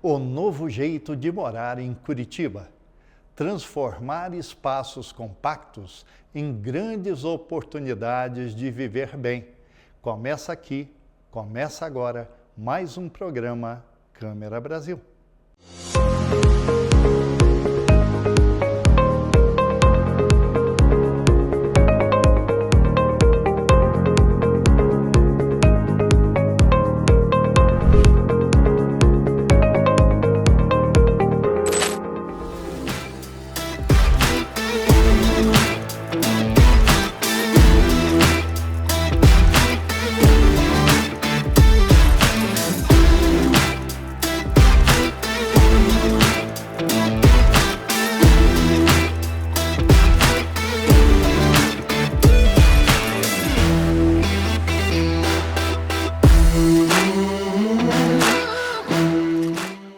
O novo jeito de morar em Curitiba. Transformar espaços compactos em grandes oportunidades de viver bem. Começa aqui, começa agora, mais um programa Câmera Brasil.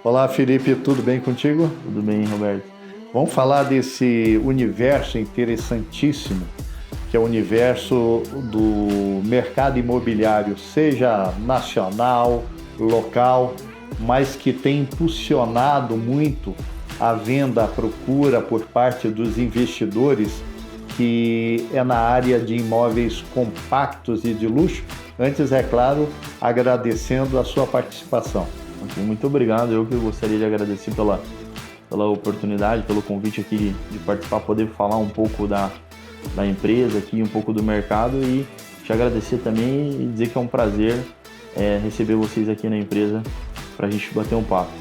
Olá, Felipe, tudo bem contigo? Tudo bem, Roberto. Vamos falar desse universo interessantíssimo, que é o universo do mercado imobiliário, seja nacional, local, mas que tem impulsionado muito a venda, a procura por parte dos investidores, que é na área de imóveis compactos e de luxo. Antes, é claro, agradecendo a sua participação. Muito obrigado, eu que gostaria de agradecer pela oportunidade, pelo convite aqui de participar, poder falar um pouco da empresa aqui, um pouco do mercado e te agradecer também e dizer que é um prazer receber vocês aqui na empresa para a gente bater um papo.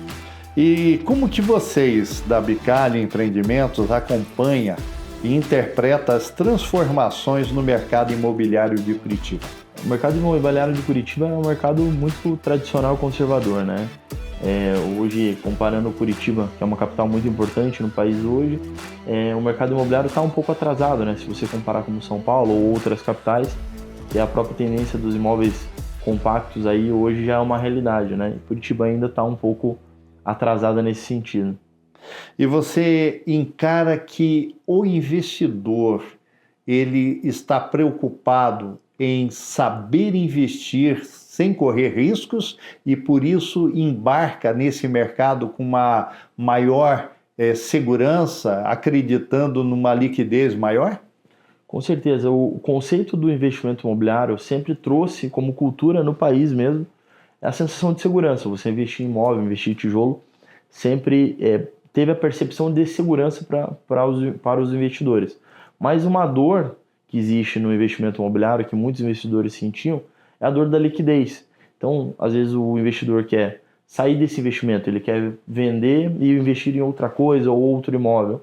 E como que vocês da Bicalho Empreendimentos acompanham e interpretam as transformações no mercado imobiliário de Curitiba? O mercado imobiliário de Curitiba é um mercado muito tradicional e conservador, né? Hoje, comparando Curitiba, que é uma capital muito importante no país hoje, o mercado imobiliário está um pouco atrasado, né? Se você comparar com São Paulo ou outras capitais, e a própria tendência dos imóveis compactos aí hoje já é uma realidade, né? Curitiba ainda está um pouco atrasada nesse sentido. E você encara que o investidor, ele está preocupado em saber investir sem correr riscos e por isso embarca nesse mercado com uma maior segurança, acreditando numa liquidez maior? Com certeza, o conceito do investimento imobiliário sempre trouxe como cultura no país mesmo a sensação de segurança. Você investir em imóvel, investir em tijolo, sempre teve a percepção de segurança para os investidores. Mas uma dor que existe no investimento imobiliário, que muitos investidores sentiam, é a dor da liquidez. Então, às vezes o investidor quer sair desse investimento, ele quer vender e investir em outra coisa ou outro imóvel.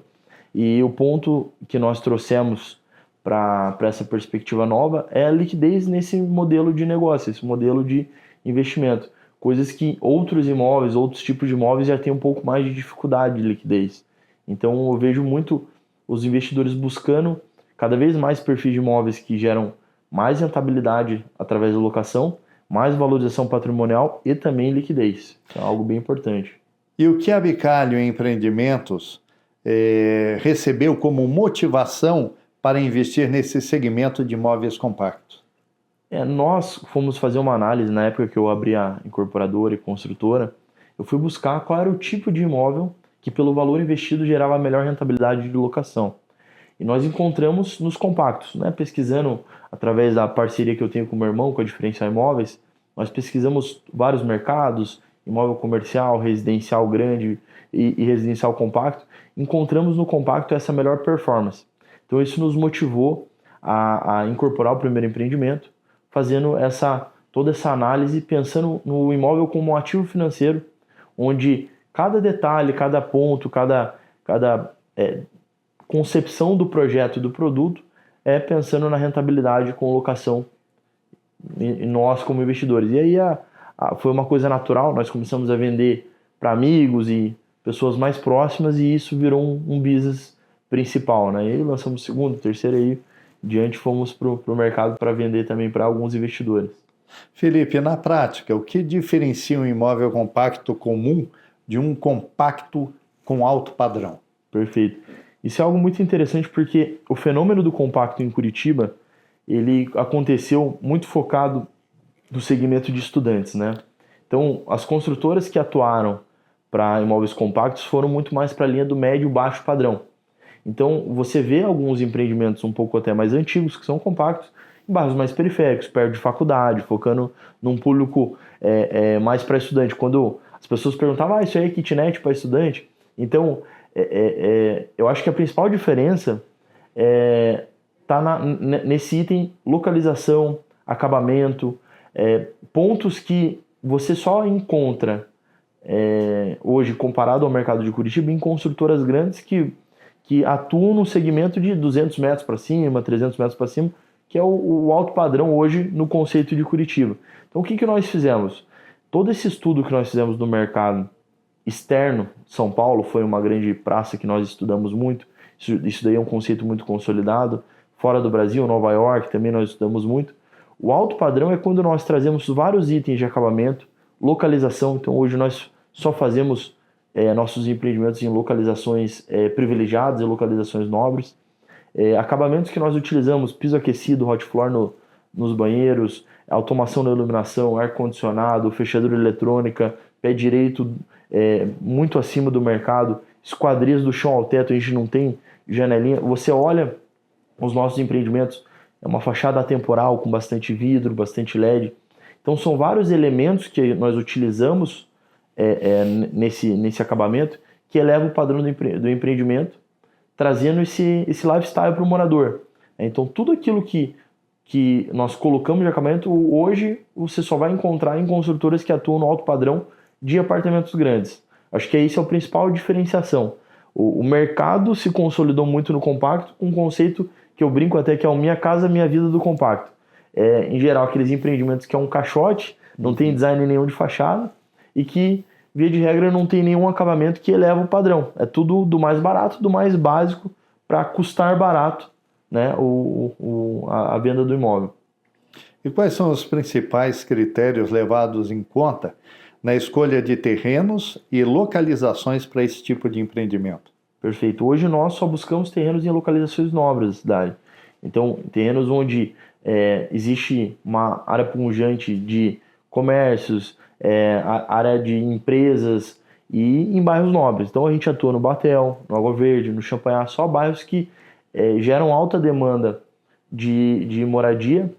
E o ponto que nós trouxemos para essa perspectiva nova é a liquidez nesse modelo de negócio, esse modelo de investimento. Coisas que outros imóveis, outros tipos de imóveis já têm um pouco mais de dificuldade de liquidez. Então, eu vejo muito os investidores buscando cada vez mais perfis de imóveis que geram mais rentabilidade através da locação, mais valorização patrimonial e também liquidez. É algo bem importante. E o que a Bicalho Empreendimentos recebeu como motivação para investir nesse segmento de imóveis compactos? Nós fomos fazer uma análise na época que eu abri a incorporadora e construtora. Eu fui buscar qual era o tipo de imóvel que pelo valor investido gerava a melhor rentabilidade de locação. E nós encontramos nos compactos, né? Pesquisando através da parceria que eu tenho com o meu irmão, com a Diferencial Imóveis, nós pesquisamos vários mercados, imóvel comercial, residencial grande e residencial compacto. Encontramos no compacto essa melhor performance. Então isso nos motivou a incorporar o primeiro empreendimento, fazendo toda essa análise, pensando no imóvel como um ativo financeiro, onde cada detalhe, cada ponto, cada concepção do projeto e do produto pensando na rentabilidade com locação e nós como investidores. E aí foi uma coisa natural, nós começamos a vender para amigos e pessoas mais próximas e isso virou um business principal, né? E aí lançamos o segundo, terceiro e aí diante fomos para o mercado para vender também para alguns investidores. Felipe, na prática, o que diferencia um imóvel compacto comum de um compacto com alto padrão? Perfeito. Isso é algo muito interessante porque o fenômeno do compacto em Curitiba, ele aconteceu muito focado no segmento de estudantes, né? Então, as construtoras que atuaram para imóveis compactos foram muito mais para a linha do médio e baixo padrão. Então, você vê alguns empreendimentos um pouco até mais antigos, que são compactos, em bairros mais periféricos, perto de faculdade, focando num público mais para estudante. Quando as pessoas perguntavam, isso aí é kitnet para estudante? Então, eu acho que a principal diferença está nesse item localização, acabamento, pontos que você só encontra hoje, comparado ao mercado de Curitiba, em construtoras grandes que atuam no segmento de 200 metros para cima, 300 metros para cima, que é o alto padrão hoje no conceito de Curitiba. Então, o que nós fizemos? Todo esse estudo que nós fizemos no mercado externo, São Paulo foi uma grande praça que nós estudamos muito, isso daí é um conceito muito consolidado. Fora do Brasil, Nova York, também nós estudamos muito. O alto padrão é quando nós trazemos vários itens de acabamento, localização. Então, hoje nós só fazemos nossos empreendimentos em localizações privilegiadas e localizações nobres. Acabamentos que nós utilizamos, piso aquecido, hot floor nos banheiros, automação na iluminação, ar-condicionado, fechadura eletrônica, pé direito muito acima do mercado, esquadrias do chão ao teto, a gente não tem janelinha. Você olha os nossos empreendimentos, é uma fachada atemporal com bastante vidro, bastante LED. Então são vários elementos que nós utilizamos nesse acabamento que eleva o padrão do empreendimento, trazendo esse lifestyle para o morador. Então tudo aquilo que nós colocamos de acabamento, hoje você só vai encontrar em construtoras que atuam no alto padrão de apartamentos grandes. Acho que esse é o principal diferenciação. O mercado se consolidou muito no compacto, com um conceito que eu brinco até que é o Minha Casa Minha Vida do compacto. Em geral, aqueles empreendimentos que é um caixote, não tem design nenhum de fachada e que, via de regra, não tem nenhum acabamento que eleva o padrão. É tudo do mais barato, do mais básico, para custar barato, né, a venda do imóvel. E quais são os principais critérios levados em conta na escolha de terrenos e localizações para esse tipo de empreendimento? Perfeito. Hoje nós só buscamos terrenos em localizações nobres da cidade. Então, terrenos onde existe uma área pujante de comércios, área de empresas e em bairros nobres. Então, a gente atua no Batel, no Água Verde, no Champanhar, só bairros que geram alta demanda de moradia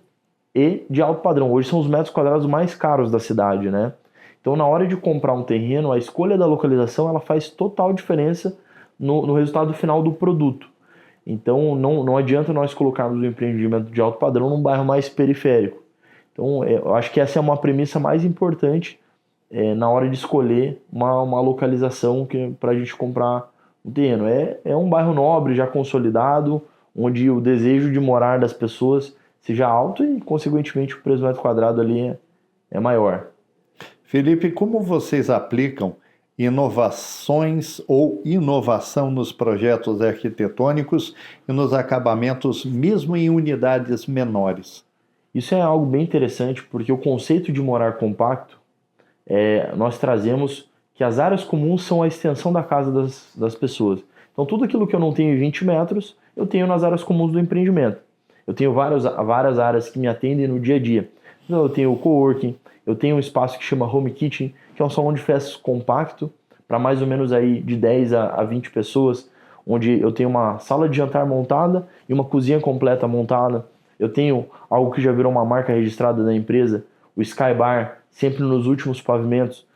e de alto padrão. Hoje são os metros quadrados mais caros da cidade, né? Então, na hora de comprar um terreno, a escolha da localização ela faz total diferença no resultado final do produto. Então, não adianta nós colocarmos o empreendimento de alto padrão num bairro mais periférico. Então, eu acho que essa é uma premissa mais importante na hora de escolher uma localização para a gente comprar um terreno. É um bairro nobre, já consolidado, onde o desejo de morar das pessoas seja alto e, consequentemente, o preço do metro quadrado ali é maior. Felipe, como vocês aplicam inovações ou inovação nos projetos arquitetônicos e nos acabamentos, mesmo em unidades menores? Isso é algo bem interessante, porque o conceito de morar compacto, nós trazemos que as áreas comuns são a extensão da casa das pessoas. Então, tudo aquilo que eu não tenho em 20 metros, eu tenho nas áreas comuns do empreendimento. Eu tenho várias áreas que me atendem no dia a dia. Então, eu tenho o coworking, eu tenho um espaço que chama Home Kitchen, que é um salão de festas compacto, para mais ou menos aí de 10 a 20 pessoas, onde eu tenho uma sala de jantar montada e uma cozinha completa montada. Eu tenho algo que já virou uma marca registrada da empresa, o Sky Bar, sempre nos últimos pavimentos,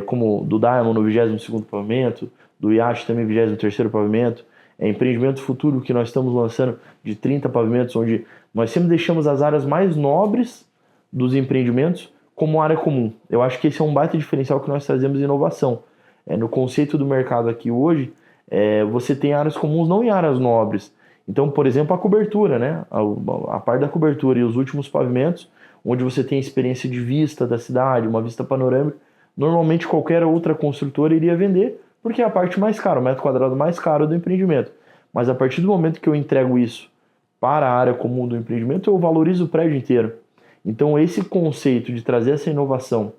como do Diamond no 22º pavimento, do Yacht também 23º pavimento. Empreendimento futuro que nós estamos lançando de 30 pavimentos, onde nós sempre deixamos as áreas mais nobres dos empreendimentos como área comum. Eu acho que esse é um baita diferencial que nós trazemos inovação. No conceito do mercado aqui hoje, você tem áreas comuns não em áreas nobres. Então, por exemplo, a cobertura, né? A parte da cobertura e os últimos pavimentos, onde você tem experiência de vista da cidade, uma vista panorâmica, normalmente qualquer outra construtora iria vender, porque é a parte mais cara, o metro quadrado mais caro do empreendimento. Mas a partir do momento que eu entrego isso para a área comum do empreendimento, eu valorizo o prédio inteiro. Então, esse conceito de trazer essa inovação,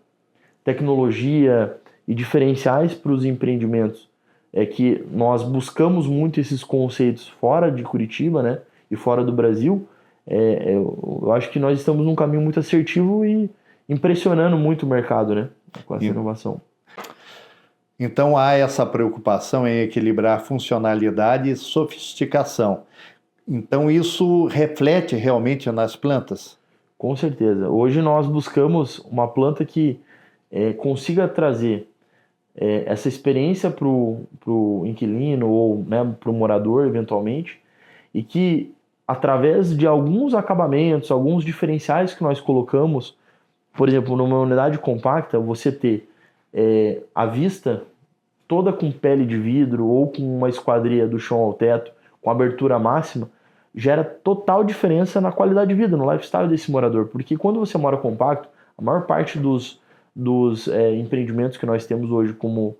tecnologia e diferenciais para os empreendimentos, é que nós buscamos muito esses conceitos fora de Curitiba, né, e fora do Brasil. Eu acho que nós estamos num caminho muito assertivo e impressionando muito o mercado, né, com essa inovação. Então há essa preocupação em equilibrar funcionalidade e sofisticação. Então isso reflete realmente nas plantas? Com certeza. Hoje nós buscamos uma planta que consiga trazer essa experiência para o inquilino ou, né, para o morador, eventualmente, e que, através de alguns acabamentos, alguns diferenciais que nós colocamos, por exemplo, numa unidade compacta, você ter a vista toda com pele de vidro ou com uma esquadria do chão ao teto, com abertura máxima, gera total diferença na qualidade de vida, no lifestyle desse morador. Porque quando você mora compacto, a maior parte dos empreendimentos que nós temos hoje como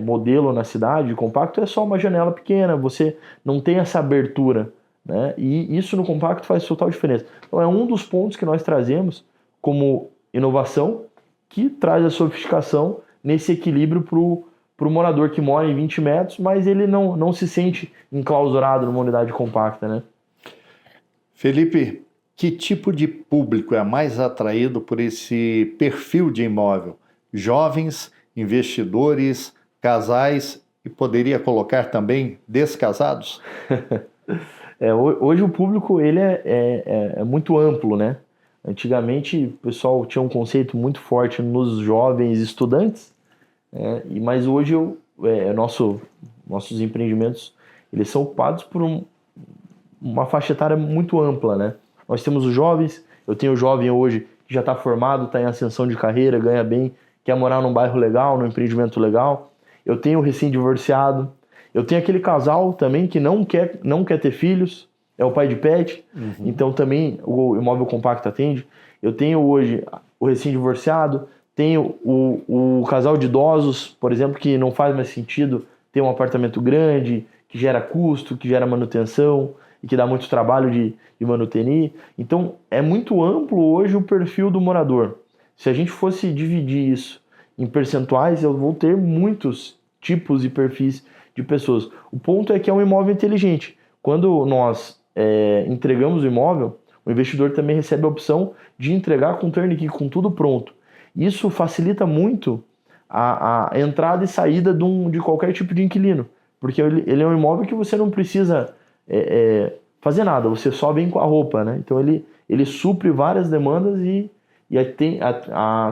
modelo na cidade, compacto, é só uma janela pequena, você não tem essa abertura, né? E isso no compacto faz total diferença. Então é um dos pontos que nós trazemos como inovação, que traz a sofisticação nesse equilíbrio para o morador que mora em 20 metros, mas ele não se sente enclausurado numa unidade compacta, né? Felipe, que tipo de público é mais atraído por esse perfil de imóvel? Jovens, investidores, casais e poderia colocar também descasados? Hoje o público ele é muito amplo, né? Antigamente o pessoal tinha um conceito muito forte nos jovens estudantes, mas hoje nossos empreendimentos eles são ocupados por uma faixa etária muito ampla, né? Nós temos os jovens, eu tenho o jovem hoje que já está formado, está em ascensão de carreira, ganha bem, quer morar num bairro legal, num empreendimento legal. Eu tenho o recém-divorciado, eu tenho aquele casal também que não quer ter filhos, é o pai de pet, então também o imóvel compacto atende. Eu tenho hoje o recém-divorciado, tenho o casal de idosos, por exemplo, que não faz mais sentido ter um apartamento grande, que gera custo, que gera manutenção e que dá muito trabalho de manutenir. Então é muito amplo hoje o perfil do morador. Se a gente fosse dividir isso em percentuais, eu vou ter muitos tipos e perfis de pessoas. O ponto é que é um imóvel inteligente. Quando nós entregamos o imóvel, o investidor também recebe a opção de entregar com turnkey, com tudo pronto. Isso facilita muito a entrada e saída de qualquer tipo de inquilino, porque ele é um imóvel que você não precisa fazer nada, você só vem com a roupa, né? Então ele supre várias demandas e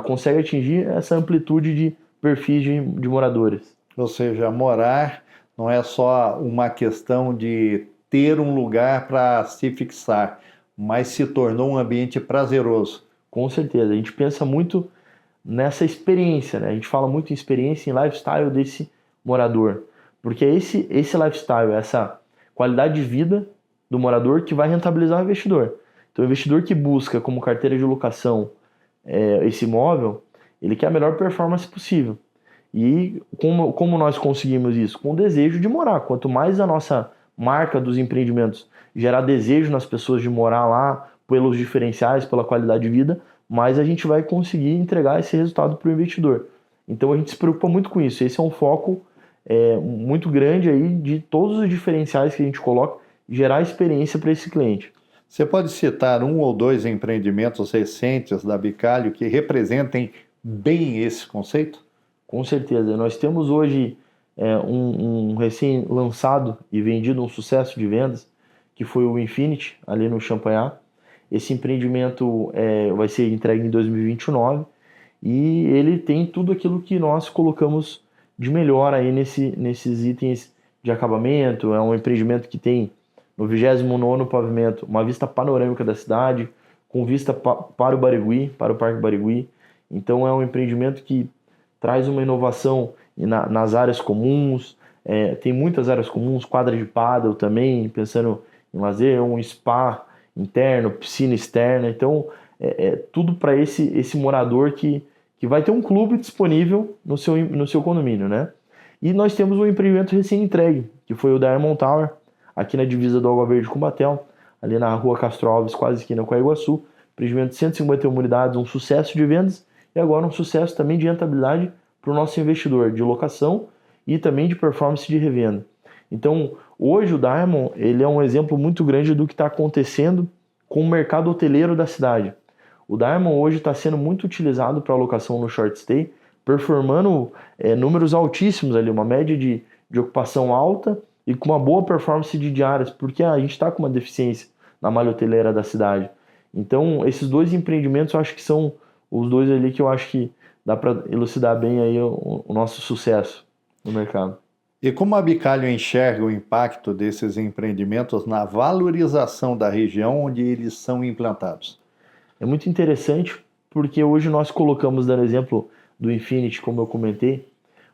consegue atingir essa amplitude de perfis de moradores. Ou seja, morar não é só uma questão de ter um lugar para se fixar, mas se tornou um ambiente prazeroso. Com certeza, a gente pensa muito nessa experiência, né? A gente fala muito em experiência, em lifestyle desse morador, porque é esse lifestyle, essa qualidade de vida do morador que vai rentabilizar o investidor. Então o investidor que busca como carteira de locação esse imóvel, ele quer a melhor performance possível. E como nós conseguimos isso? Com o desejo de morar. Quanto mais a nossa marca dos empreendimentos gerar desejo nas pessoas de morar lá, pelos diferenciais, pela qualidade de vida, mais a gente vai conseguir entregar esse resultado para o investidor. Então a gente se preocupa muito com isso. Esse é um foco muito grande aí de todos os diferenciais que a gente coloca, gerar experiência para esse cliente. Você pode citar um ou dois empreendimentos recentes da Bicalho que representem bem esse conceito? Com certeza. Nós temos hoje um recém-lançado e vendido, um sucesso de vendas, que foi o Infinity, ali no Champanhar. Esse empreendimento vai ser entregue em 2029 e ele tem tudo aquilo que nós colocamos de melhor aí nesses itens de acabamento. É um empreendimento que tem no 29º pavimento uma vista panorâmica da cidade, com vista para o Barigui, para o Parque Barigui. Então é um empreendimento que traz uma inovação nas áreas comuns, tem muitas áreas comuns, quadra de pádel também, pensando em lazer, um spa interno, piscina externa. Então tudo para esse morador que vai ter um clube disponível no seu condomínio, né? E nós temos um empreendimento recém-entregue, que foi o Diamond Tower, aqui na divisa do Água Verde com Batel, ali na rua Castro Alves, quase esquina com a Iguaçu. Empreendimento de 151 unidades, um sucesso de vendas e agora um sucesso também de rentabilidade para o nosso investidor, de locação e também de performance de revenda. Então, hoje o Diamond ele é um exemplo muito grande do que está acontecendo com o mercado hoteleiro da cidade. O Diamond hoje está sendo muito utilizado para alocação no short stay, performando números altíssimos ali, uma média de ocupação alta e com uma boa performance de diárias, porque a gente está com uma deficiência na malha hoteleira da cidade. Então, esses dois empreendimentos eu acho que são os dois ali que eu acho que dá para elucidar bem aí o nosso sucesso no mercado. E como a Bicalho enxerga o impacto desses empreendimentos na valorização da região onde eles são implantados? É muito interessante porque hoje nós colocamos, dando exemplo do Infinity, como eu comentei,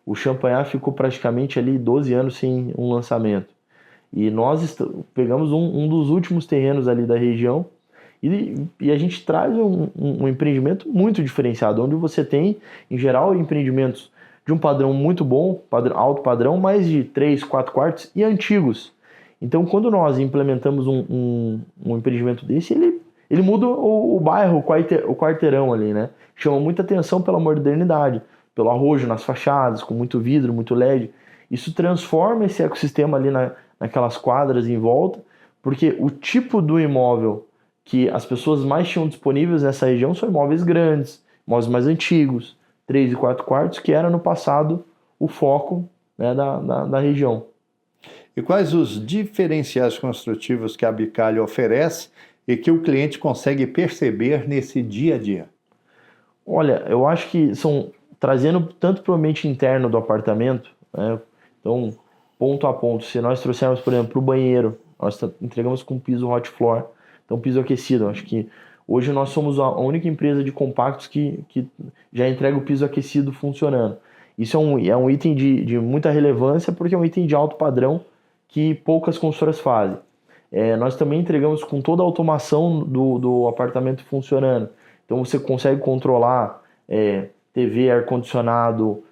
o Champanhar ficou praticamente ali 12 anos sem um lançamento. E nós pegamos um dos últimos terrenos ali da região e a gente traz um empreendimento muito diferenciado, onde você tem, em geral, empreendimentos de um padrão muito bom, alto padrão, mais de 3, 4 quartos e antigos. Então, quando nós implementamos um empreendimento desse, ele muda o bairro, o quarteirão ali, né? Chama muita atenção pela modernidade, pelo arrojo nas fachadas, com muito vidro, muito LED. Isso transforma esse ecossistema ali naquelas quadras em volta, porque o tipo do imóvel que as pessoas mais tinham disponíveis nessa região são imóveis grandes, imóveis mais antigos, 3 e 4 quartos, que era no passado o foco, né, da região. E quais os diferenciais construtivos que a Bicalho oferece e que o cliente consegue perceber nesse dia a dia? Olha, eu acho que são trazendo tanto para o ambiente interno do apartamento, né, então, ponto a ponto, se nós trouxermos, por exemplo, para o banheiro, nós entregamos com piso hot floor, então piso aquecido. Acho que hoje nós somos a única empresa de compactos que já entrega o piso aquecido funcionando. Isso é um item de muita relevância, porque é um item de alto padrão que poucas construtoras fazem. Nós também entregamos com toda a automação do apartamento funcionando. Então você consegue controlar TV, ar-condicionado,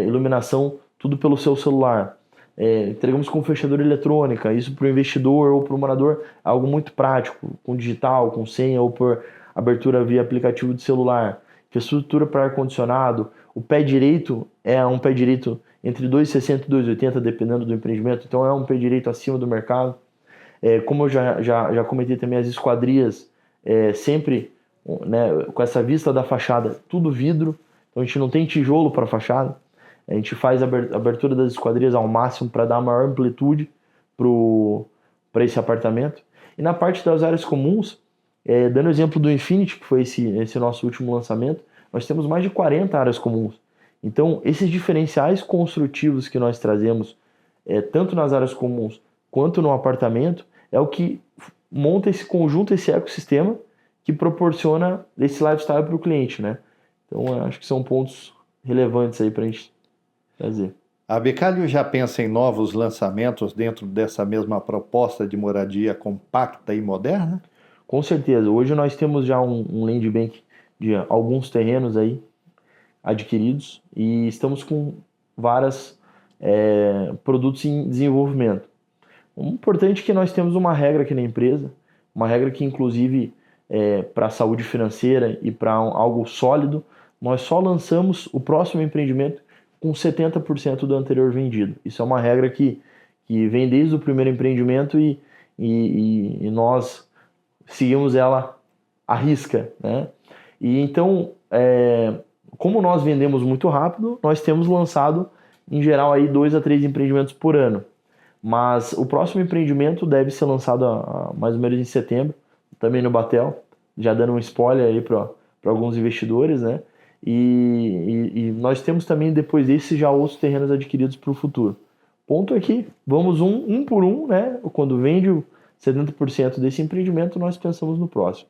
iluminação, tudo pelo seu celular. Entregamos com fechadura eletrônica, isso para o investidor ou para o morador é algo muito prático, com digital, com senha ou por abertura via aplicativo de celular. Estrutura para ar-condicionado, o pé direito é um pé direito entre 2,60 e 2,80 dependendo do empreendimento, então é um pé direito acima do mercado. Como eu já comentei também, as esquadrias sempre, né, com essa vista da fachada, tudo vidro, então a gente não tem tijolo para a fachada. A gente faz a abertura das esquadrias ao máximo para dar maior amplitude para esse apartamento. E na parte das áreas comuns, dando exemplo do Infinity, que foi esse nosso último lançamento, nós temos mais de 40 áreas comuns. Então, esses diferenciais construtivos que nós trazemos, tanto nas áreas comuns quanto no apartamento, é o que monta esse conjunto, esse ecossistema, que proporciona esse lifestyle para o cliente, né? Então, acho que são pontos relevantes aí para a gente trazer. A Bicalho já pensa em novos lançamentos dentro dessa mesma proposta de moradia compacta e moderna? Com certeza. Hoje nós temos já um land bank de alguns terrenos aí adquiridos e estamos com vários produtos em desenvolvimento. O importante é que nós temos uma regra aqui na empresa, uma regra que inclusive para a saúde financeira e para algo sólido, nós só lançamos o próximo empreendimento com 70% do anterior vendido. Isso é uma regra que vem desde o primeiro empreendimento e nós seguimos ela à risca, né? E então, como nós vendemos muito rápido, nós temos lançado, em geral, aí 2 a 3 empreendimentos por ano. Mas o próximo empreendimento deve ser lançado mais ou menos em setembro, também no Batel, já dando um spoiler aí para alguns investidores, né? E nós temos também, depois desse, já outros terrenos adquiridos para o futuro. Ponto é que vamos um por um, né? Quando vende o 70% desse empreendimento, nós pensamos no próximo.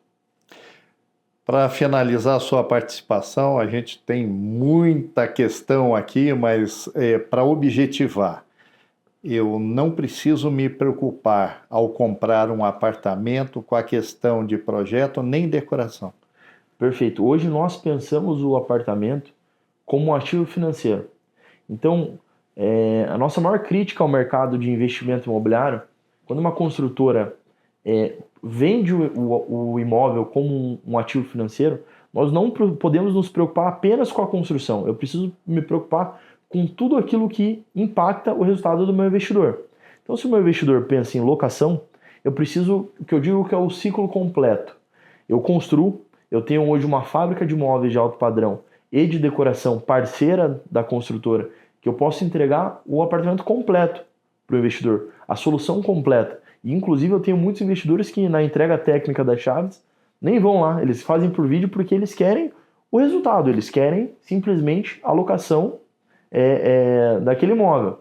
Para finalizar a sua participação, a gente tem muita questão aqui, mas para objetivar, eu não preciso me preocupar ao comprar um apartamento com a questão de projeto nem decoração. Perfeito. Hoje nós pensamos o apartamento como um ativo financeiro. Então, a nossa maior crítica ao mercado de investimento imobiliário, quando uma construtora vende o imóvel como um ativo financeiro, nós não podemos nos preocupar apenas com a construção. Eu preciso me preocupar com tudo aquilo que impacta o resultado do meu investidor. Então, se o meu investidor pensa em locação, eu preciso, o que eu digo que é o ciclo completo. Eu construo, eu tenho hoje uma fábrica de móveis de alto padrão e de decoração parceira da construtora, que eu posso entregar o apartamento completo para o investidor, a solução completa. E, inclusive, eu tenho muitos investidores que na entrega técnica das chaves nem vão lá, eles fazem por vídeo porque eles querem o resultado, eles querem simplesmente a locação daquele imóvel.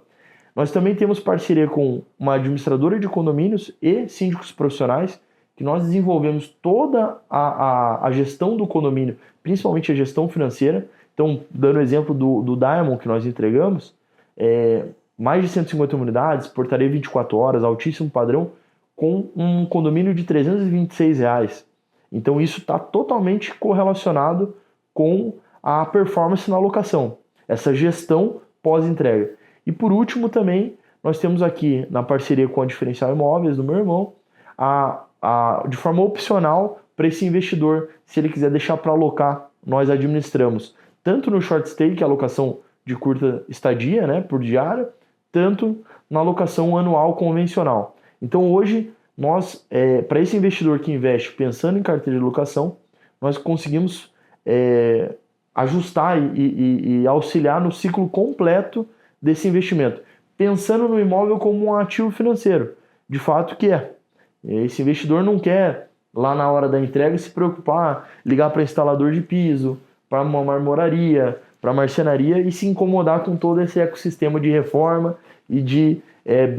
Nós também temos parceria com uma administradora de condomínios e síndicos profissionais, que nós desenvolvemos toda a gestão do condomínio, principalmente a gestão financeira. Então, dando o exemplo do Diamond que nós entregamos, mais de 150 unidades, portaria 24 horas, altíssimo padrão, com um condomínio de R$326. Então, isso está totalmente correlacionado com a performance na locação, essa gestão pós-entrega. E por último também, nós temos aqui na parceria com a Diferencial Imóveis, do meu irmão, de forma opcional para esse investidor, se ele quiser deixar para alocar, nós administramos tanto no short stay, que é a alocação de curta estadia, né, por diária, tanto na alocação anual convencional. Então hoje, nós, para esse investidor que investe pensando em carteira de locação, nós conseguimos ajustar e auxiliar no ciclo completo desse investimento, pensando no imóvel como um ativo financeiro, de fato que é. Esse investidor não quer, lá na hora da entrega, se preocupar, ligar para instalador de piso, para uma marmoraria, para marcenaria e se incomodar com todo esse ecossistema de reforma e de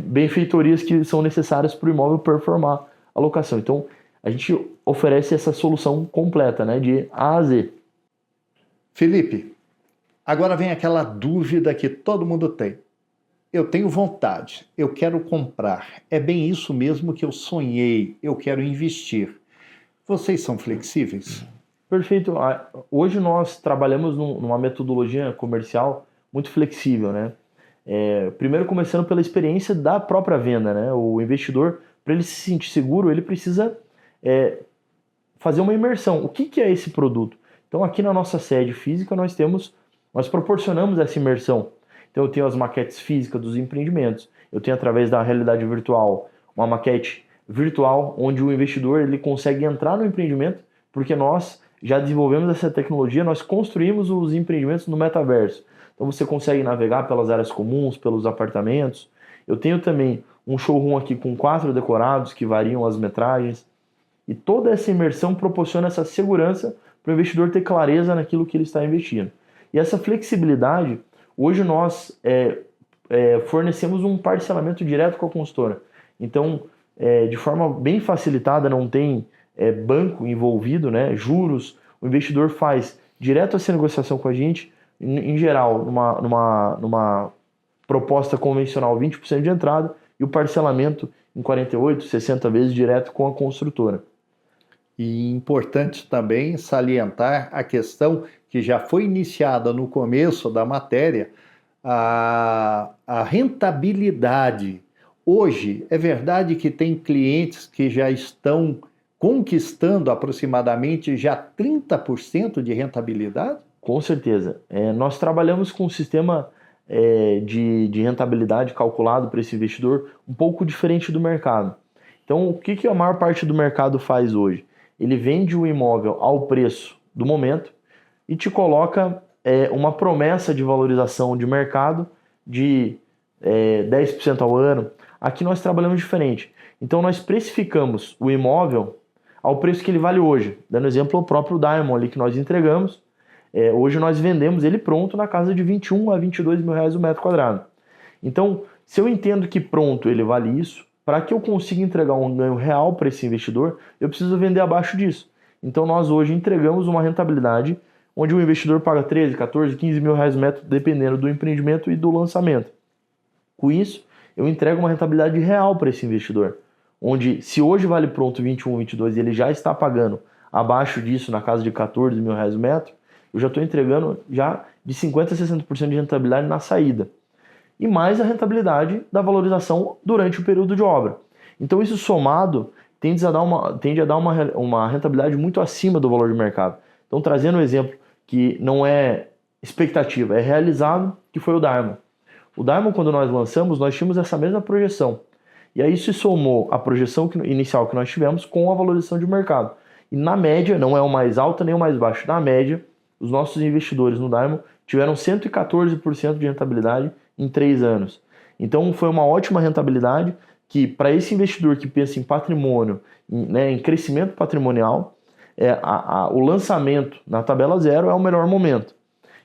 benfeitorias que são necessárias para o imóvel performar a locação. Então, a gente oferece essa solução completa, né, de A a Z. Felipe, agora vem aquela dúvida que todo mundo tem. Eu tenho vontade, eu quero comprar. É bem isso mesmo que eu sonhei, eu quero investir. Vocês são flexíveis? Perfeito. Hoje nós trabalhamos numa metodologia comercial muito flexível, né? Primeiro começando pela experiência da própria venda, né? O investidor, para ele se sentir seguro, ele precisa fazer uma imersão. O que é esse produto? Então aqui na nossa sede física nós proporcionamos essa imersão. Então eu tenho as maquetes físicas dos empreendimentos, eu tenho através da realidade virtual uma maquete virtual onde o investidor ele consegue entrar no empreendimento, porque nós já desenvolvemos essa tecnologia, nós construímos os empreendimentos no metaverso. Então você consegue navegar pelas áreas comuns, pelos apartamentos. Eu tenho também um showroom aqui com 4 decorados que variam as metragens. E toda essa imersão proporciona essa segurança para o investidor ter clareza naquilo que ele está investindo. E essa flexibilidade, hoje nós fornecemos um parcelamento direto com a consultora. Então, de forma bem facilitada, não tem banco envolvido, né, juros, o investidor faz direto essa negociação com a gente, em geral, numa proposta convencional 20% de entrada e o parcelamento em 48, 60 vezes direto com a construtora. E importante também salientar a questão que já foi iniciada no começo da matéria, a rentabilidade. Hoje, é verdade que tem clientes que já estão conquistando aproximadamente já 30% de rentabilidade? Com certeza. Nós trabalhamos com um sistema de rentabilidade calculado para esse investidor um pouco diferente do mercado. Então, o que a maior parte do mercado faz hoje? Ele vende o imóvel ao preço do momento e te coloca uma promessa de valorização de mercado de 10% ao ano. Aqui nós trabalhamos diferente. Então, nós precificamos o imóvel ao preço que ele vale hoje. Dando exemplo, o próprio Diamond ali que nós entregamos. Hoje nós vendemos ele pronto na casa de 21 a 22 mil reais o metro quadrado. Então, se eu entendo que pronto ele vale isso, para que eu consiga entregar um ganho real para esse investidor, eu preciso vender abaixo disso. Então, nós hoje entregamos uma rentabilidade onde o investidor paga 13, 14, 15 mil reais o metro, dependendo do empreendimento e do lançamento. Com isso, eu entrego uma rentabilidade real para esse investidor, onde se hoje vale pronto 21, 22 e ele já está pagando abaixo disso, na casa de 14 mil reais o metro, eu já estou entregando já de 50% a 60% de rentabilidade na saída. E mais a rentabilidade da valorização durante o período de obra. Então isso somado tende a dar uma rentabilidade muito acima do valor de mercado. Então trazendo um exemplo que não é expectativa, é realizado, que foi o Diamond. O Diamond, quando nós lançamos, nós tínhamos essa mesma projeção. E aí se somou a projeção inicial que nós tivemos com a valorização de mercado. E na média, não é o mais alta nem o mais baixo, na média, os nossos investidores no Diamond tiveram 114% de rentabilidade em 3 anos. Então foi uma ótima rentabilidade que, para esse investidor que pensa em patrimônio, em crescimento patrimonial, o lançamento na tabela zero é o melhor momento.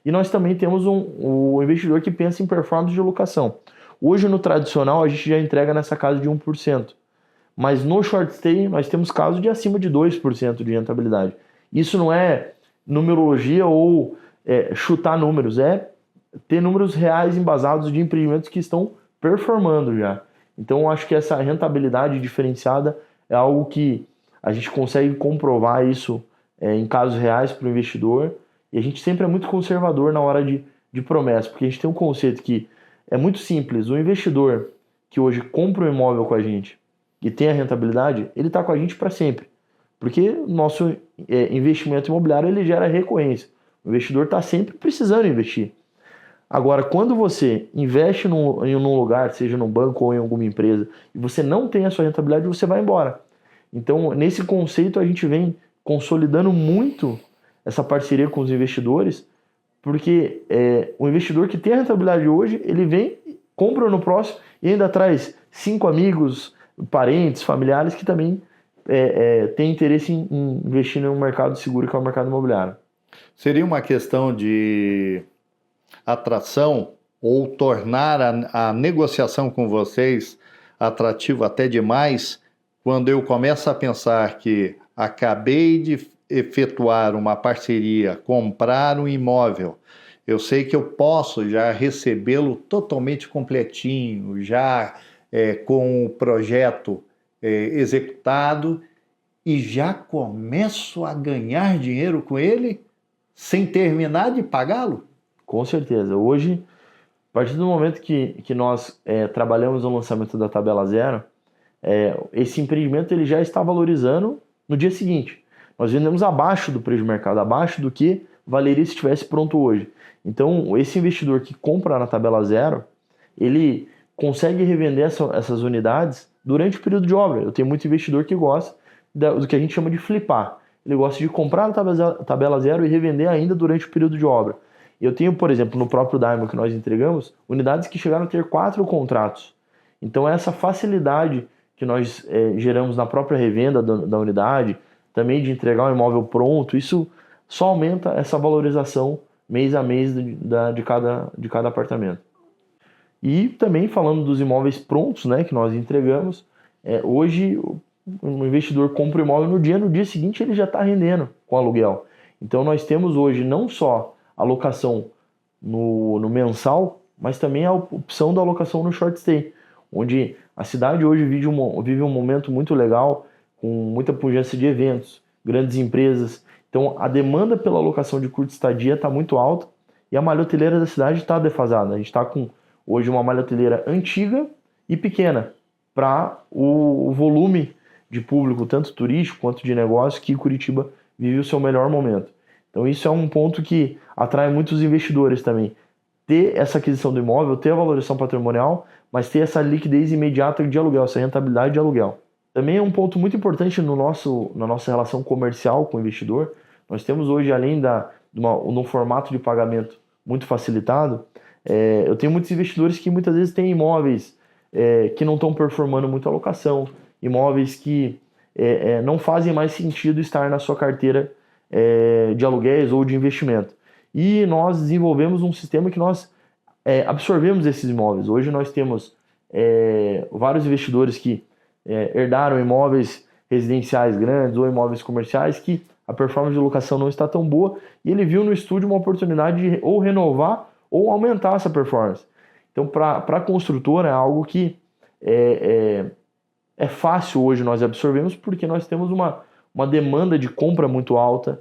E nós também temos o investidor que pensa em performance de locação. Hoje no tradicional a gente já entrega nessa casa de 1%, mas no short stay nós temos casos de acima de 2% de rentabilidade. Isso não é numerologia ou chutar números, é ter números reais embasados de empreendimentos que estão performando já. Então acho que essa rentabilidade diferenciada é algo que a gente consegue comprovar isso em casos reais para o investidor, e a gente sempre é muito conservador na hora de promessa, porque a gente tem um conceito que é muito simples. O investidor que hoje compra um imóvel com a gente e tem a rentabilidade, ele está com a gente para sempre, porque o nosso investimento imobiliário ele gera recorrência. O investidor está sempre precisando investir. Agora, quando você investe em um lugar, seja num banco ou em alguma empresa, e você não tem a sua rentabilidade, você vai embora. Então, nesse conceito, a gente vem consolidando muito essa parceria com os investidores, porque o investidor que tem a rentabilidade hoje, ele vem, compra no próximo e ainda traz 5 amigos, parentes, familiares que também têm interesse em investir num mercado seguro que é o mercado imobiliário. Seria uma questão de atração ou tornar a negociação com vocês atrativo até demais, quando eu começo a pensar que acabei de efetuar uma parceria, comprar um imóvel, eu sei que eu posso já recebê-lo totalmente completinho, já com o projeto executado, e já começo a ganhar dinheiro com ele sem terminar de pagá-lo? Com certeza. Hoje, a partir do momento que nós trabalhamos no lançamento da tabela zero, esse empreendimento ele já está valorizando no dia seguinte. Nós vendemos abaixo do preço de mercado, abaixo do que valeria se estivesse pronto hoje. Então, esse investidor que compra na tabela zero, ele consegue revender essas unidades durante o período de obra. Eu tenho muito investidor que gosta do que a gente chama de flipar. Ele gosta de comprar na tabela zero e revender ainda durante o período de obra. Eu tenho, por exemplo, no próprio Diamond que nós entregamos, unidades que chegaram a ter 4 contratos. Então, essa facilidade que nós geramos na própria revenda da unidade, também de entregar um imóvel pronto, isso só aumenta essa valorização mês a mês de cada apartamento. E também falando dos imóveis prontos, né, que nós entregamos, hoje o investidor compra o imóvel no dia seguinte ele já está rendendo com aluguel. Então nós temos hoje não só a alocação no mensal, mas também a opção da alocação no short stay, onde a cidade hoje vive um momento muito legal, com muita pujança de eventos, grandes empresas. Então a demanda pela alocação de curta estadia está muito alta e a malha hoteleira da cidade está defasada. A gente está com hoje uma malha hoteleira antiga e pequena para o volume de público, tanto turístico quanto de negócio, que Curitiba vive o seu melhor momento. Então isso é um ponto que atrai muitos investidores também. Ter essa aquisição do imóvel, ter a valorização patrimonial, mas ter essa liquidez imediata de aluguel, essa rentabilidade de aluguel. Também é um ponto muito importante na nossa relação comercial com o investidor. Nós temos hoje, além no formato de pagamento muito facilitado, eu tenho muitos investidores que muitas vezes têm imóveis que não estão performando muito a locação, imóveis que não fazem mais sentido estar na sua carteira de aluguéis ou de investimento. E nós desenvolvemos um sistema que nós absorvemos esses imóveis. Hoje nós temos vários investidores que herdaram imóveis residenciais grandes ou imóveis comerciais que a performance de locação não está tão boa e ele viu no estúdio uma oportunidade de ou renovar ou aumentar essa performance. Então, para a construtora é algo que é fácil hoje nós absorvemos porque nós temos uma demanda de compra muito alta,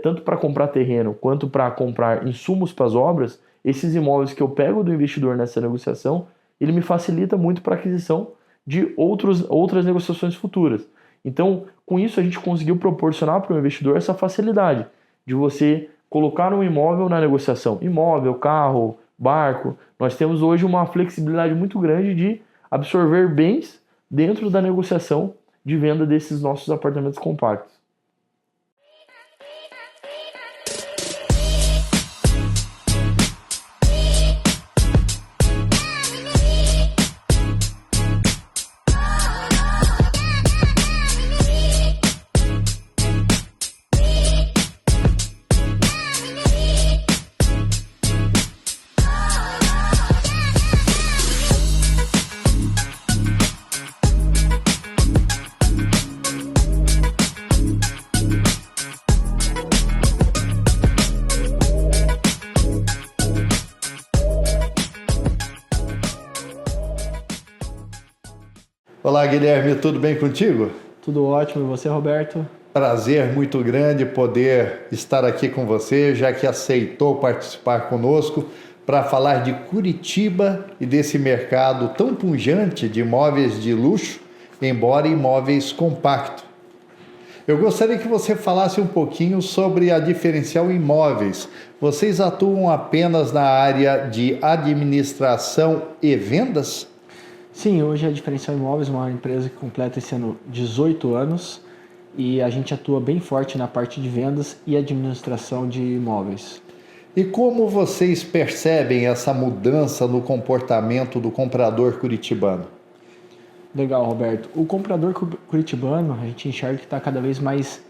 tanto para comprar terreno quanto para comprar insumos para as obras. Esses imóveis que eu pego do investidor nessa negociação, ele me facilita muito para a aquisição de outras negociações futuras. Então, com isso a gente conseguiu proporcionar para o investidor essa facilidade de você colocar um imóvel na negociação. Imóvel, carro, barco. Nós temos hoje uma flexibilidade muito grande de absorver bens dentro da negociação de venda desses nossos apartamentos compactos. Olá, Guilherme, tudo bem contigo? Tudo ótimo, e você, Roberto? Prazer muito grande poder estar aqui com você, já que aceitou participar conosco para falar de Curitiba e desse mercado tão pujante de imóveis de luxo, embora imóveis compactos. Eu gostaria que você falasse um pouquinho sobre a Diferencial Imóveis. Vocês atuam apenas na área de administração e vendas? Sim, hoje a Diferencial Imóveis é uma empresa que completa esse ano 18 anos e a gente atua bem forte na parte de vendas e administração de imóveis. E como vocês percebem essa mudança no comportamento do comprador curitibano? Legal, Roberto. O comprador curitibano, a gente enxerga que está cada vez mais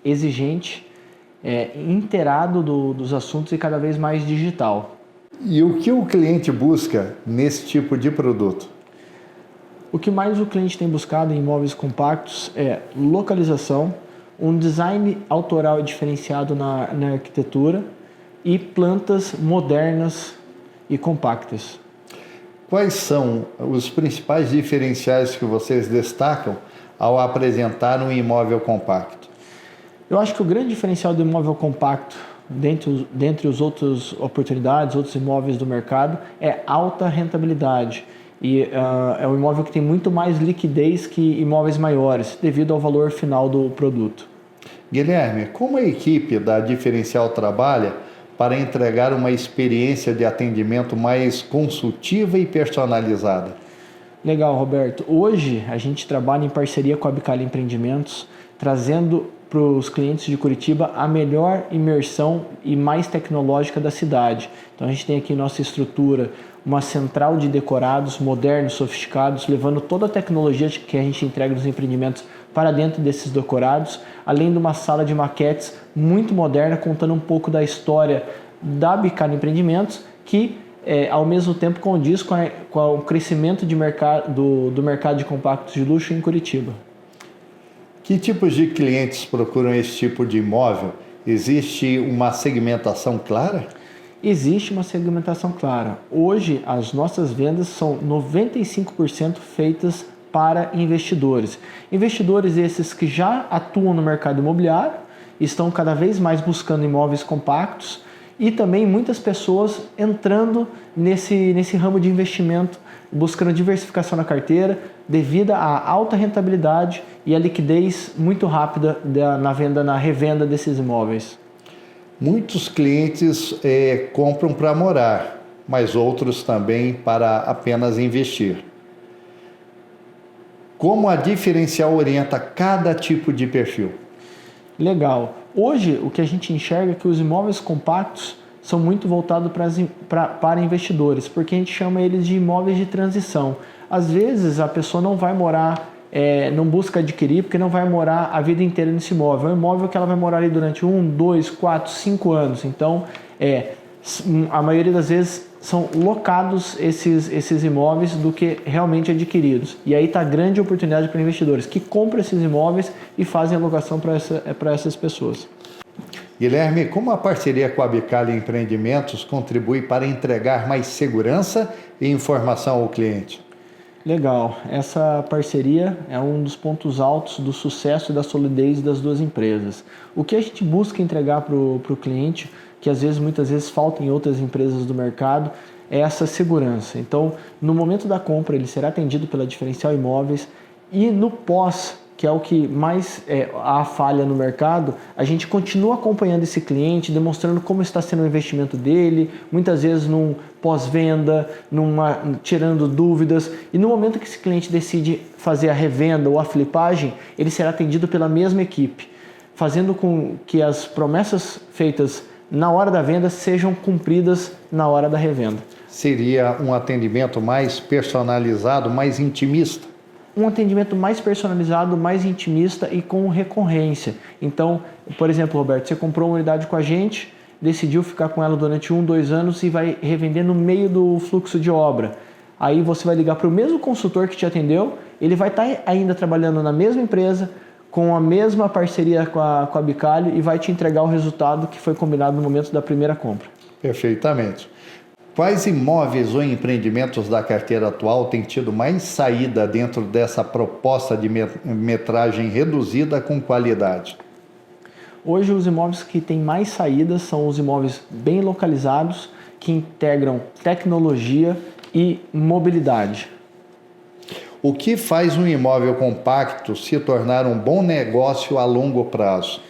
exigente, inteirado dos assuntos e cada vez mais digital. E o que o cliente busca nesse tipo de produto? O que mais o cliente tem buscado em imóveis compactos é localização, um design autoral e diferenciado na arquitetura e plantas modernas e compactas. Quais são os principais diferenciais que vocês destacam ao apresentar um imóvel compacto? Eu acho que o grande diferencial do imóvel compacto, dentre as outras oportunidades, outros imóveis do mercado, é alta rentabilidade. E é um imóvel que tem muito mais liquidez que imóveis maiores, devido ao valor final do produto. Guilherme, como a equipe da Diferencial trabalha para entregar uma experiência de atendimento mais consultiva e personalizada? Legal, Roberto. Hoje a gente trabalha em parceria com a Abicali Empreendimentos, trazendo para os clientes de Curitiba a melhor imersão e mais tecnológica da cidade. Então a gente tem aqui nossa estrutura, uma central de decorados modernos, sofisticados, levando toda a tecnologia que a gente entrega nos empreendimentos para dentro desses decorados, além de uma sala de maquetes muito moderna, contando um pouco da história da Abicali Empreendimentos, que ao mesmo tempo condiz com o crescimento do mercado de compactos de luxo em Curitiba. Que tipos de clientes procuram esse tipo de imóvel? Existe uma segmentação clara? Existe uma segmentação clara. Hoje, as nossas vendas são 95% feitas para investidores. Investidores esses que já atuam no mercado imobiliário, estão cada vez mais buscando imóveis compactos e também muitas pessoas entrando nesse ramo de investimento, buscando diversificação na carteira, devido à alta rentabilidade e à liquidez muito rápida na revenda desses imóveis. Muitos clientes compram para morar, mas outros também para apenas investir. Como a Diferencial orienta cada tipo de perfil? Legal. Hoje, o que a gente enxerga é que os imóveis compactos são muito voltados para investidores, porque a gente chama eles de imóveis de transição. Às vezes, a pessoa não vai morar, não busca adquirir, porque não vai morar a vida inteira nesse imóvel. É um imóvel que ela vai morar ali durante 1, 2, 4, 5 anos. Então, a maioria das vezes são locados esses imóveis do que realmente adquiridos. E aí está a grande oportunidade para investidores que compram esses imóveis e fazem alocação para essas pessoas. Guilherme, como a parceria com a Abicali Empreendimentos contribui para entregar mais segurança e informação ao cliente? Legal, essa parceria é um dos pontos altos do sucesso e da solidez das duas empresas. O que a gente busca entregar para o cliente, que muitas vezes falta em outras empresas do mercado, é essa segurança. Então, no momento da compra, ele será atendido pela Diferencial Imóveis e no pós, que é o que mais há falha no mercado, a gente continua acompanhando esse cliente, demonstrando como está sendo o investimento dele, muitas vezes num pós-venda, tirando dúvidas, e no momento que esse cliente decide fazer a revenda ou a flipagem, ele será atendido pela mesma equipe, fazendo com que as promessas feitas na hora da venda sejam cumpridas na hora da revenda. Seria um atendimento mais personalizado, mais intimista? Um atendimento mais personalizado, mais intimista e com recorrência. Então, por exemplo, Roberto, você comprou uma unidade com a gente, decidiu ficar com ela durante 1, 2 anos e vai revender no meio do fluxo de obra. Aí você vai ligar para o mesmo consultor que te atendeu, ele vai estar ainda trabalhando na mesma empresa, com a mesma parceria com a Abicali e vai te entregar o resultado que foi combinado no momento da primeira compra. Perfeitamente. Quais imóveis ou empreendimentos da carteira atual têm tido mais saída dentro dessa proposta de metragem reduzida com qualidade? Hoje os imóveis que têm mais saídas são os imóveis bem localizados, que integram tecnologia e mobilidade. O que faz um imóvel compacto se tornar um bom negócio a longo prazo?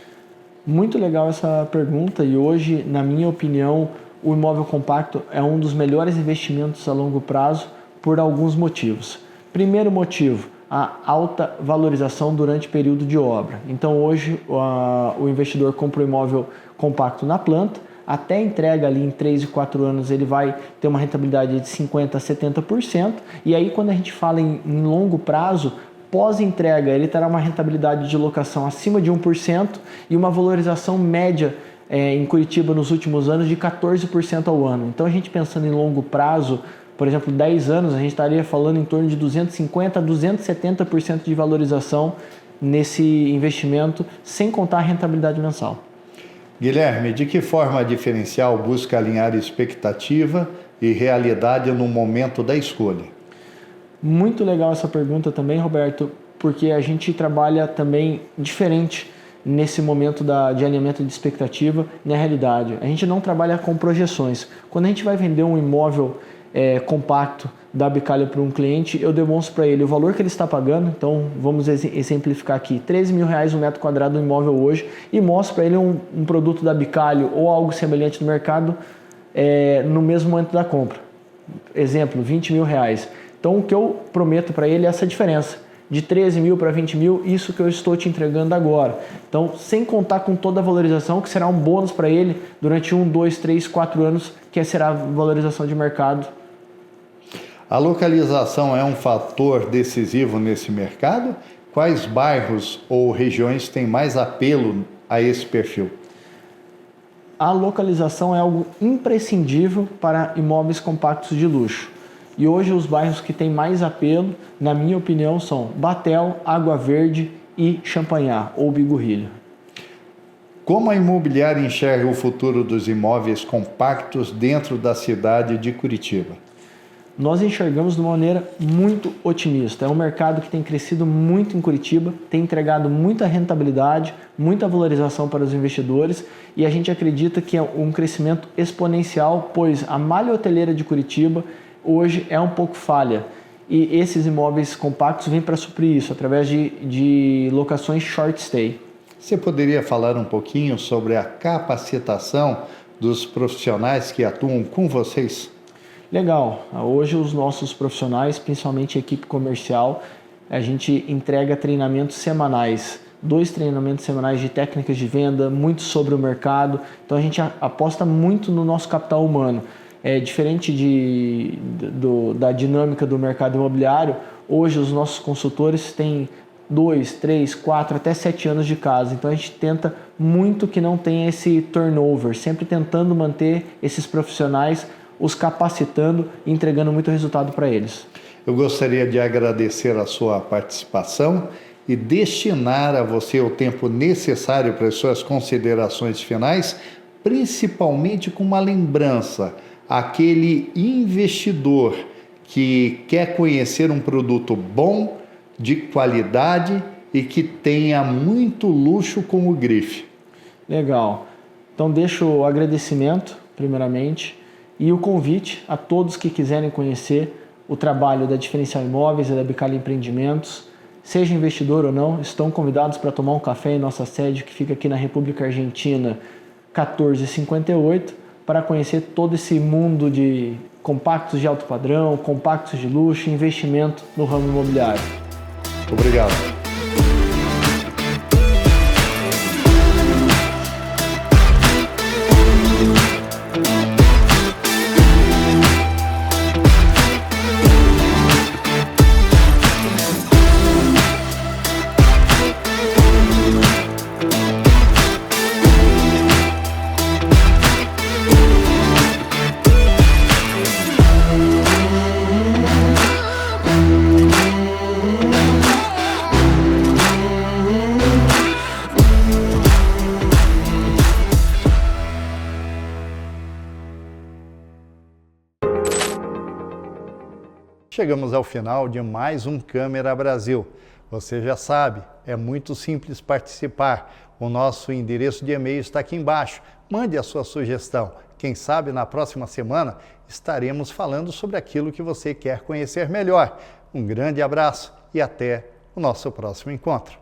Muito legal essa pergunta e hoje, na minha opinião, o imóvel compacto é um dos melhores investimentos a longo prazo por alguns motivos. Primeiro motivo, a alta valorização durante o período de obra. Então hoje o investidor compra um imóvel compacto na planta, até entrega ali em 3 e 4 anos ele vai ter uma rentabilidade de 50% a 70%, e aí quando a gente fala em longo prazo, pós-entrega ele terá uma rentabilidade de locação acima de 1% e uma valorização média em Curitiba nos últimos anos de 14% ao ano. Então a gente pensando em longo prazo, por exemplo, 10 anos, a gente estaria falando em torno de 250% a 270% de valorização nesse investimento, sem contar a rentabilidade mensal. Guilherme, de que forma a Diferencial busca alinhar expectativa e realidade no momento da escolha? Muito legal essa pergunta também, Roberto, porque a gente trabalha também diferente nesse momento de alinhamento de expectativa na realidade. A gente não trabalha com projeções. Quando a gente vai vender um imóvel compacto da Bicalho para um cliente, eu demonstro para ele o valor que ele está pagando. Então vamos exemplificar aqui, R$13 mil um metro quadrado do imóvel hoje, e mostro para ele um produto da Bicalho ou algo semelhante no mercado no mesmo momento da compra. Exemplo, R$20 mil. Então o que eu prometo para ele é essa diferença, de 13 mil para 20 mil, isso que eu estou te entregando agora. Então, sem contar com toda a valorização, que será um bônus para ele durante 1, 2, 3, 4 anos, que será a valorização de mercado. A localização é um fator decisivo nesse mercado? Quais bairros ou regiões têm mais apelo a esse perfil? A localização é algo imprescindível para imóveis compactos de luxo. E hoje os bairros que têm mais apelo, na minha opinião, são Batel, Água Verde e Champanhar, ou Bigorrilha. Como a imobiliária enxerga o futuro dos imóveis compactos dentro da cidade de Curitiba? Nós enxergamos de uma maneira muito otimista. É um mercado que tem crescido muito em Curitiba, tem entregado muita rentabilidade, muita valorização para os investidores, e a gente acredita que é um crescimento exponencial, pois a malha hoteleira de Curitiba hoje é um pouco falha, e esses imóveis compactos vêm para suprir isso, através de locações short stay. Você poderia falar um pouquinho sobre a capacitação dos profissionais que atuam com vocês? Legal, hoje os nossos profissionais, principalmente a equipe comercial, a gente entrega treinamentos semanais, 2 treinamentos semanais de técnicas de venda, muito sobre o mercado, então a gente aposta muito no nosso capital humano. Diferente da dinâmica do mercado imobiliário, hoje os nossos consultores têm 2, 3, 4, até 7 anos de casa. Então a gente tenta muito que não tenha esse turnover, sempre tentando manter esses profissionais, os capacitando e entregando muito resultado para eles. Eu gostaria de agradecer a sua participação e destinar a você o tempo necessário para as suas considerações finais, principalmente com uma lembrança. Aquele investidor que quer conhecer um produto bom, de qualidade e que tenha muito luxo como grife. Legal. Então deixo o agradecimento, primeiramente, e o convite a todos que quiserem conhecer o trabalho da Diferencial Imóveis e da Bicalho Empreendimentos, seja investidor ou não, estão convidados para tomar um café em nossa sede, que fica aqui na República Argentina 1458, para conhecer todo esse mundo de compactos de alto padrão, compactos de luxo e investimento no ramo imobiliário. Obrigado. Chegamos ao final de mais um Câmera Brasil. Você já sabe, é muito simples participar. O nosso endereço de e-mail está aqui embaixo. Mande a sua sugestão. Quem sabe na próxima semana estaremos falando sobre aquilo que você quer conhecer melhor. Um grande abraço e até o nosso próximo encontro.